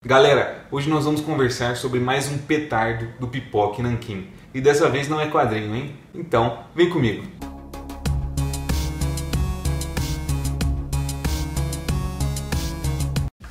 Galera, hoje nós vamos conversar sobre mais um petardo do Pipoca e Nanquim. E dessa vez não é quadrinho, hein? Então, vem comigo!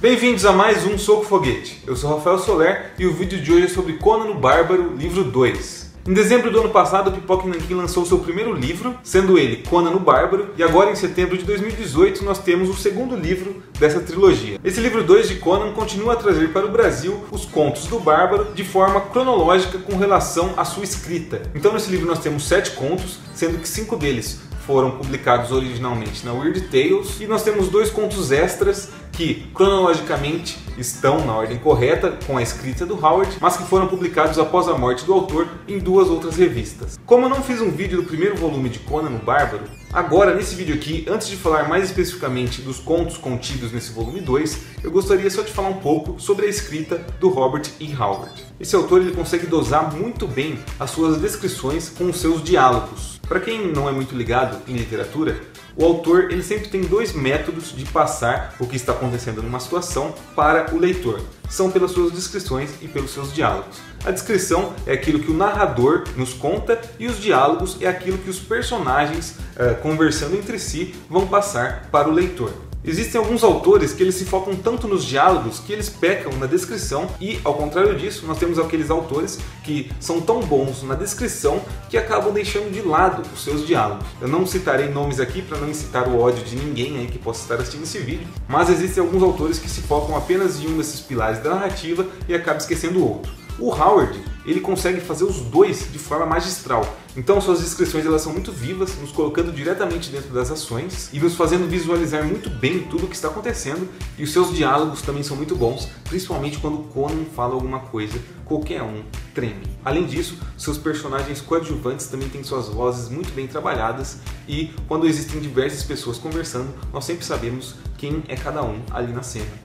Bem-vindos a mais um Soco Foguete. Eu sou Rafael Soler e o vídeo de hoje é sobre Conan o Bárbaro, livro 2. Em dezembro do ano passado, o Pipoca e Nanquim lançou seu primeiro livro, sendo ele Conan o Bárbaro, e agora em setembro de 2018 nós temos o segundo livro dessa trilogia. Esse livro 2 de Conan continua a trazer para o Brasil os contos do Bárbaro de forma cronológica com relação à sua escrita. Então nesse livro nós temos 7 contos, sendo que 5 deles foram publicados originalmente na Weird Tales, e nós temos 2 contos extras que cronologicamente estão na ordem correta com a escrita do Howard, mas que foram publicados após a morte do autor em 2 outras revistas. Como eu não fiz um vídeo do primeiro volume de Conan o Bárbaro, agora nesse vídeo aqui, antes de falar mais especificamente dos contos contidos nesse volume 2, eu gostaria só de falar um pouco sobre a escrita do Robert E. Howard. Esse autor ele consegue dosar muito bem as suas descrições com os seus diálogos. Para quem não é muito ligado em literatura, o autor ele sempre tem 2 métodos de passar o que está acontecendo numa situação para o leitor. São pelas suas descrições e pelos seus diálogos. A descrição é aquilo que o narrador nos conta e os diálogos é aquilo que os personagens, conversando entre si, vão passar para o leitor. Existem alguns autores que eles se focam tanto nos diálogos que eles pecam na descrição e, ao contrário disso, nós temos aqueles autores que são tão bons na descrição que acabam deixando de lado os seus diálogos. Eu não citarei nomes aqui para não incitar o ódio de ninguém aí que possa estar assistindo esse vídeo, mas existem alguns autores que se focam apenas em um desses pilares da narrativa e acabam esquecendo o outro. O Howard, ele consegue fazer os 2 de forma magistral. Então suas descrições elas são muito vivas, nos colocando diretamente dentro das ações e nos fazendo visualizar muito bem tudo o que está acontecendo, e os seus diálogos também são muito bons, principalmente quando Conan fala alguma coisa, qualquer um treme. Além disso, seus personagens coadjuvantes também têm suas vozes muito bem trabalhadas, e quando existem diversas pessoas conversando, nós sempre sabemos quem é cada um ali na cena.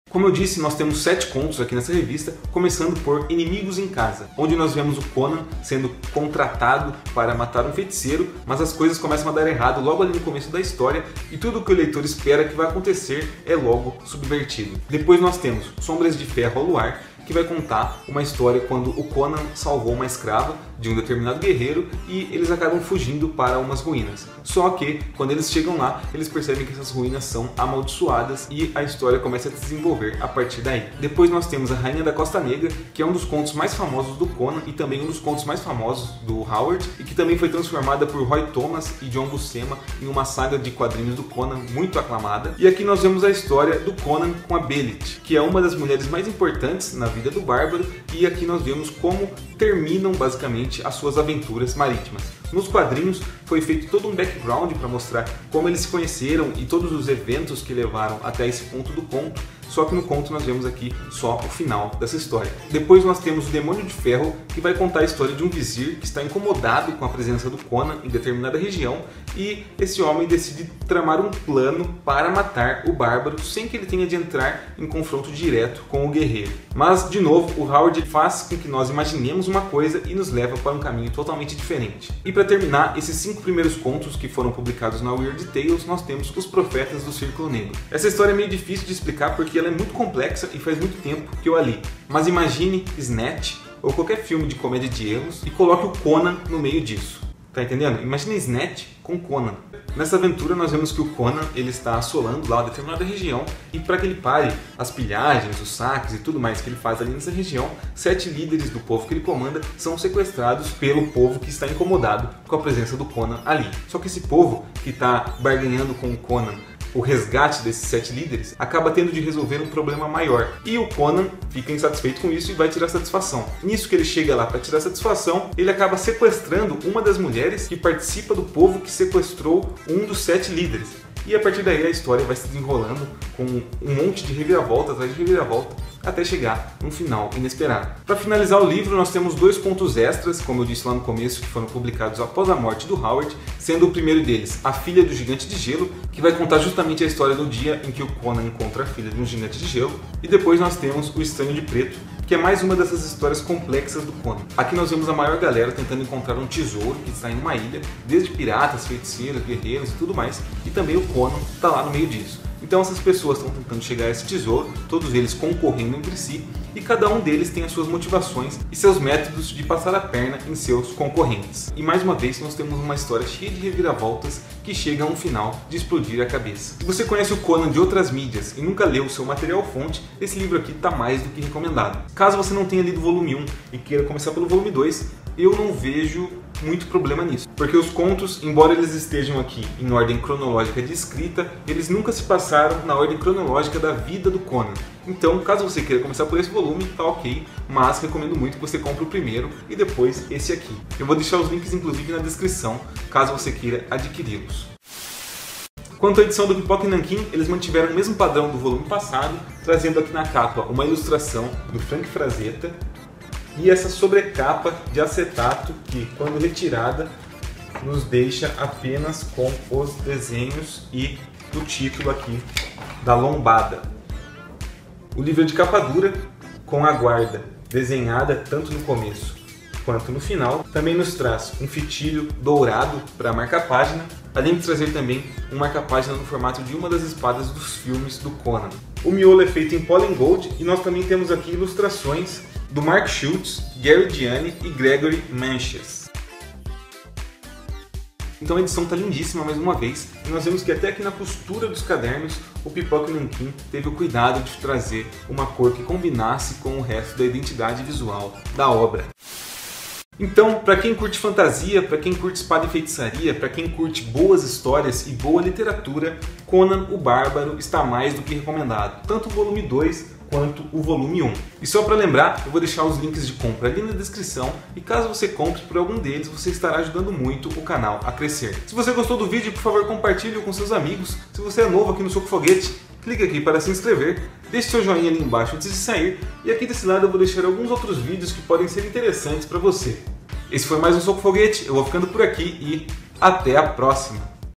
Como eu disse, nós temos 7 contos aqui nessa revista, começando por Inimigos em Casa, onde nós vemos o Conan sendo contratado para matar um feiticeiro, mas as coisas começam a dar errado logo ali no começo da história e tudo o que o leitor espera que vai acontecer é logo subvertido. Depois nós temos Sombras de Ferro ao Luar, que vai contar uma história quando o Conan salvou uma escrava de um determinado guerreiro e eles acabam fugindo para umas ruínas. Só que, quando eles chegam lá, eles percebem que essas ruínas são amaldiçoadas e a história começa a se desenvolver a partir daí. Depois nós temos A Rainha da Costa Negra, que é um dos contos mais famosos do Conan e também um dos contos mais famosos do Howard, e que também foi transformada por Roy Thomas e John Buscema em uma saga de quadrinhos do Conan muito aclamada. E aqui nós vemos a história do Conan com a Belit, que é uma das mulheres mais importantes na vida do Bárbaro, e aqui nós vemos como terminam basicamente as suas aventuras marítimas. Nos quadrinhos foi feito todo um background para mostrar como eles se conheceram e todos os eventos que levaram até esse ponto do conto, só que no conto nós vemos aqui só o final dessa história. Depois nós temos o Demônio de Ferro, que vai contar a história de um vizir que está incomodado com a presença do Conan em determinada região, e esse homem decide tramar um plano para matar o Bárbaro sem que ele tenha de entrar em confronto direto com o guerreiro. Mas, de novo, o Howard faz com que nós imaginemos uma coisa e nos leva para um caminho totalmente diferente. E para terminar, esses 5 primeiros contos que foram publicados na Weird Tales, nós temos Os Profetas do Círculo Negro. Essa história é meio difícil de explicar porque ela é muito complexa e faz muito tempo que eu a li. Mas imagine Snatch ou qualquer filme de comédia de erros e coloque o Conan no meio disso. Tá entendendo? Imagina Snatch com Conan. Nessa aventura nós vemos que o Conan ele está assolando lá uma determinada região, e para que ele pare as pilhagens, os saques e tudo mais que ele faz ali nessa região, 7 líderes do povo que ele comanda são sequestrados pelo povo que está incomodado com a presença do Conan ali. Só que esse povo que está barganhando com o Conan o resgate desses 7 líderes acaba tendo de resolver um problema maior, e o Conan fica insatisfeito com isso e vai tirar satisfação. Nisso que ele chega lá para tirar satisfação, ele acaba sequestrando uma das mulheres que participa do povo que sequestrou um dos 7 líderes. E a partir daí a história vai se desenrolando com um monte de reviravolta atrás de reviravolta, até chegar num final inesperado. Para finalizar o livro, nós temos 2 contos extras, como eu disse lá no começo, que foram publicados após a morte do Howard, sendo o primeiro deles A Filha do Gigante de Gelo, que vai contar justamente a história do dia em que o Conan encontra a filha de um gigante de gelo, e depois nós temos O Estranho de Preto, que é mais uma dessas histórias complexas do Conan. Aqui nós vemos a maior galera tentando encontrar um tesouro que está em uma ilha, desde piratas, feiticeiros, guerreiros e tudo mais, e também o Conan está lá no meio disso. Então essas pessoas estão tentando chegar a esse tesouro, todos eles concorrendo entre si, e cada um deles tem as suas motivações e seus métodos de passar a perna em seus concorrentes. E mais uma vez nós temos uma história cheia de reviravoltas que chega a um final de explodir a cabeça. Se você conhece o Conan de outras mídias e nunca leu o seu material fonte, esse livro aqui está mais do que recomendado. Caso você não tenha lido o volume 1 e queira começar pelo volume 2, eu não vejo muito problema nisso, porque os contos, embora eles estejam aqui em ordem cronológica de escrita, eles nunca se passaram na ordem cronológica da vida do Conan. Então, caso você queira começar por esse volume, tá ok, mas recomendo muito que você compre o primeiro e depois esse aqui. Eu vou deixar os links inclusive na descrição, caso você queira adquiri-los. Quanto à edição do Pipoca e Nanquim, eles mantiveram o mesmo padrão do volume passado, trazendo aqui na capa uma ilustração do Frank Frazetta, e essa sobrecapa de acetato que, quando retirada, nos deixa apenas com os desenhos e o título aqui da lombada. O livro é de capa dura, com a guarda desenhada tanto no começo quanto no final. Também nos traz um fitilho dourado para marca-página, além de trazer também um marca-página no formato de uma das espadas dos filmes do Conan. O miolo é feito em Pollen Gold e nós também temos aqui ilustrações do Mark Schultz, Gary Gianni e Gregory Manches. Então a edição está lindíssima mais uma vez, e nós vemos que até aqui na costura dos cadernos o Pipoca e Nanquim teve o cuidado de trazer uma cor que combinasse com o resto da identidade visual da obra. Então, para quem curte fantasia, para quem curte espada e feitiçaria, para quem curte boas histórias e boa literatura, Conan o Bárbaro está mais do que recomendado, tanto o volume 2 quanto o volume 1. E só para lembrar, eu vou deixar os links de compra ali na descrição, e caso você compre por algum deles, você estará ajudando muito o canal a crescer. Se você gostou do vídeo, por favor compartilhe com seus amigos. Se você é novo aqui no Soco Foguete, clique aqui para se inscrever, deixe seu joinha ali embaixo antes de sair, e aqui desse lado eu vou deixar alguns outros vídeos que podem ser interessantes para você. Esse foi mais um Soco Foguete, eu vou ficando por aqui e até a próxima!